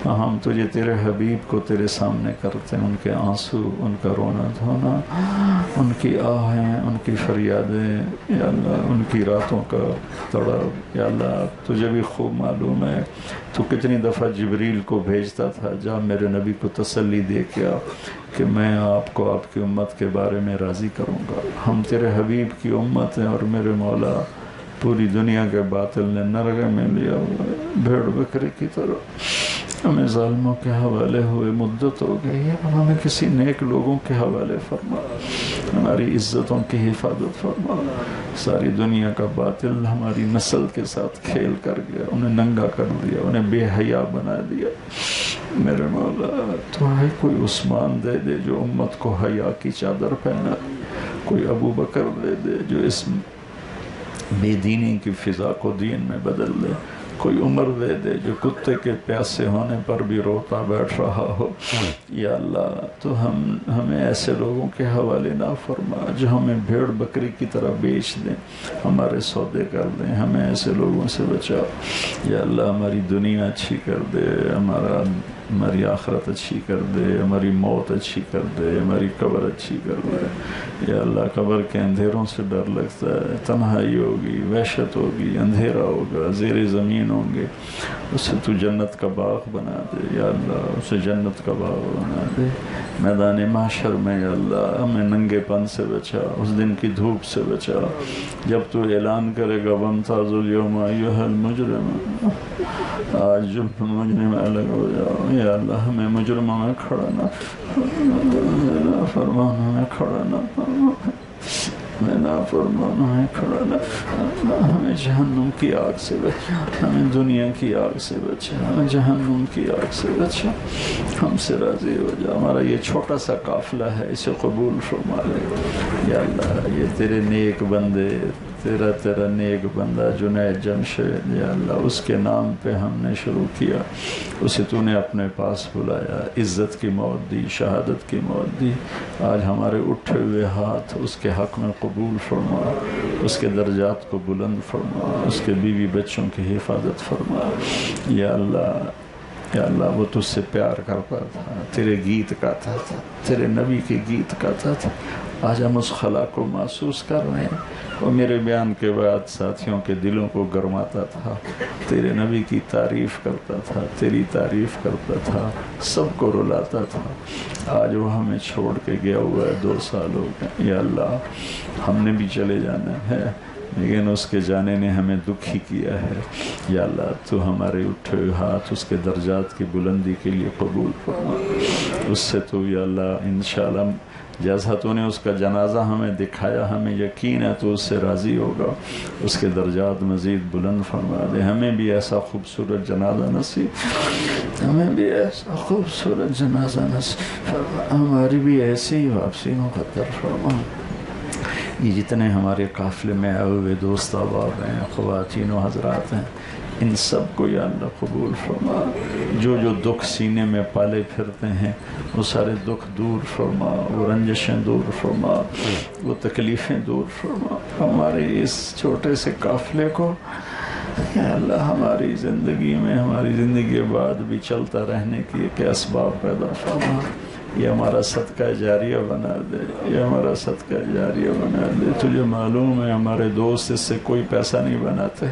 ہم تجھے تیرے حبیب کو تیرے سامنے کرتے ہیں. ان کے آنسو، ان کا رونا دھونا، ان کی آہیں، ان کی فریادیں. یا اللہ ان کی راتوں کا تڑپ. یا اللہ تجھے بھی خوب معلوم ہے تو کتنی دفعہ جبریل کو بھیجتا تھا جا میرے نبی کو تسلی دے کے آ کہ میں آپ کو آپ کی امت کے بارے میں راضی کروں گا. ہم تیرے حبیب کی امت ہیں اور میرے مولا پوری دنیا کے باطل نے نرغے میں لیا ہوا ہے بھیڑ بکری کی طرح. ہمیں ظالموں کے حوالے ہوئے مدت ہو گئی ہے. ہمیں کسی نیک لوگوں کے حوالے فرما. ہماری عزتوں کی حفاظت فرما. ساری دنیا کا باطل ہماری نسل کے ساتھ کھیل کر گیا، انہیں ننگا کر دیا، انہیں بے حیا بنا دیا. میرے مولا تو ہے کوئی عثمان دے دے جو امت کو حیا کی چادر پہنا، کوئی ابو بکر دے دے جو اس بے دینی کی فضا کو دین میں بدل دے، کوئی عمر دے دے جو کتے کے پیاسے ہونے پر بھی روتا بیٹھ رہا ہو. یا اللہ تو ہمیں ایسے لوگوں کے حوالے نہ فرما جو ہمیں بھیڑ بکری کی طرح بیچ دیں، ہمارے سودے کر دیں. ہمیں ایسے لوگوں سے بچا. یا اللہ ہماری دنیا اچھی کر دے، ہماری آخرت اچھی کر دے، ہماری موت اچھی کر دے، ہماری قبر اچھی کر دے. یا اللہ قبر کے اندھیروں سے ڈر لگتا ہے. تنہائی ہوگی، وحشت ہوگی، اندھیرا ہوگا، زیر زمین ہوں گے. اسے تو جنت کا باغ بنا دے. یا اللہ اسے جنت کا باغ بنا دے. میدان محشر میں یا اللہ ہمیں ننگے پن سے بچا، اس دن کی دھوپ سے بچا جب تو اعلان کرے گا وَامْتَازُوا الْيَوْمَ أَيُّهَا الْمُجْرِمُونَ. آج جب مجرم الگ ہو جاؤ. یا اللہ ہمیں مجرموں میں کھڑا نہ فرمانوں میں کھڑا نہ فرما، میں نافرمانوں میں کھڑا نہ. ہمیں جہنم کی آگ سے بچا، ہمیں دنیا کی آگ سے بچا، ہمیں جہنم کی آگ سے بچا. ہم سے راضی ہو جا. ہمارا یہ چھوٹا سا قافلہ ہے، اسے قبول فرما لے. یا اللہ یہ تیرے نیک بندے، تیرا نیک بندہ جنید جمشید، یا اللہ اس کے نام پہ ہم نے شروع کیا، اسے تو نے اپنے پاس بلایا، عزت کی موت دی، شہادت کی موت دی. آج ہمارے اٹھے ہوئے ہاتھ اس کے حق میں قبول فرما، اس کے درجات کو بلند فرما، اس کے بیوی بچوں کی حفاظت فرما. یا اللہ وہ تجھ سے پیار کرتا تھا، تیرے گیت گاتا تھا، تیرے نبی کے گیت گاتا تھا. آج ہم اس خلا کو محسوس کر رہے ہیں. وہ میرے بیان کے بعد ساتھیوں کے دلوں کو گرماتا تھا، تیرے نبی کی تعریف کرتا تھا، تیری تعریف کرتا تھا، سب کو رلاتا تھا. آج وہ ہمیں چھوڑ کے گیا ہوا ہے، 2 سال ہو گئے. یا اللہ ہم نے بھی چلے جانا ہے لیکن اس کے جانے نے ہمیں دکھی کیا ہے. یا اللہ تو ہمارے اٹھے ہوئے ہاتھ اس کے درجات کی بلندی کے لیے قبول فرما. اس سے تو یا اللہ انشاءاللہ جیسا تو نے اس کا جنازہ ہمیں دکھایا، ہمیں یقین ہے تو اس سے راضی ہوگا. اس کے درجات مزید بلند فرما دے. ہمیں بھی ایسا خوبصورت جنازہ نصیب، ہمیں بھی ایسا خوبصورت جنازہ نصیب فرما. ہماری بھی ایسی ہی واپسی مقدر فرما. یہ جتنے ہمارے قافلے میں آئے ہوئے دوست احباب ہیں، خواتین و حضرات ہیں، ان سب کو یا اللہ قبول فرما. جو جو دکھ سینے میں پالے پھرتے ہیں وہ سارے دکھ دور فرما، وہ رنجشیں دور فرما، وہ تکلیفیں دور فرما. ہمارے اس چھوٹے سے قافلے کو یا اللہ ہماری زندگی میں، ہماری زندگی کے بعد بھی چلتا رہنے کی کہ اسباب پیدا فرما. یہ ہمارا صدقہ جاریہ بنا دے، یہ ہمارا صدقہ جاریہ بنا دے. تجھے معلوم ہے ہمارے دوست اس سے کوئی پیسہ نہیں بناتے،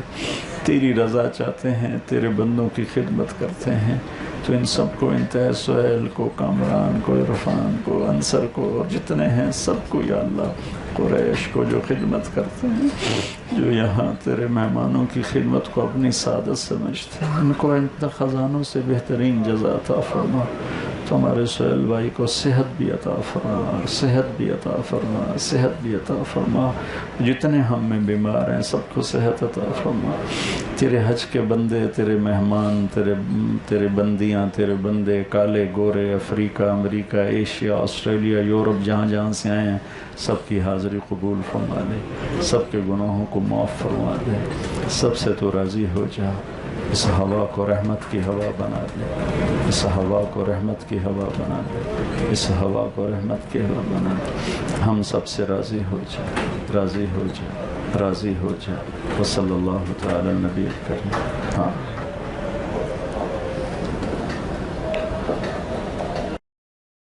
تیری رضا چاہتے ہیں، تیرے بندوں کی خدمت کرتے ہیں. تو ان سب کو، انتہا سہیل کو، کامران کو، عرفان کو، انصر کو، اور جتنے ہیں سب کو یا اللہ، قریش کو جو خدمت کرتے ہیں، جو یہاں تیرے مہمانوں کی خدمت کو اپنی سعادت سمجھتے ہیں، ان کو ان خزانوں سے بہترین جزا عطا فرما. تو ہمارے سہیل بھائی کو صحت بھی عطا فرما، صحت بھی عطا فرما، صحت بھی عطا فرما. جتنے ہم میں بیمار ہیں سب کو صحت عطا فرما. تیرے حج کے بندے، تیرے مہمان، تیرے بندیاں، تیرے بندے، کالے گورے، افریقہ، امریکہ، ایشیا، آسٹریلیا، یورپ، جہاں جہاں سے آئے ہیں سب کی حاضری قبول فرما دے، سب کے گناہوں کو معاف فرما دے. سب سے تو راضی ہو جا. اس ہوا کو رحمت کی ہوا بنا دے، اس ہوا کو رحمت کی ہوا بنا دے، اس ہوا کو رحمت کی ہوا بنا دے. ہم سب سے راضی ہو جا، راضی ہو جا، راضی ہو جا. وصلی اللہ تعالی نبی کریم. ہاں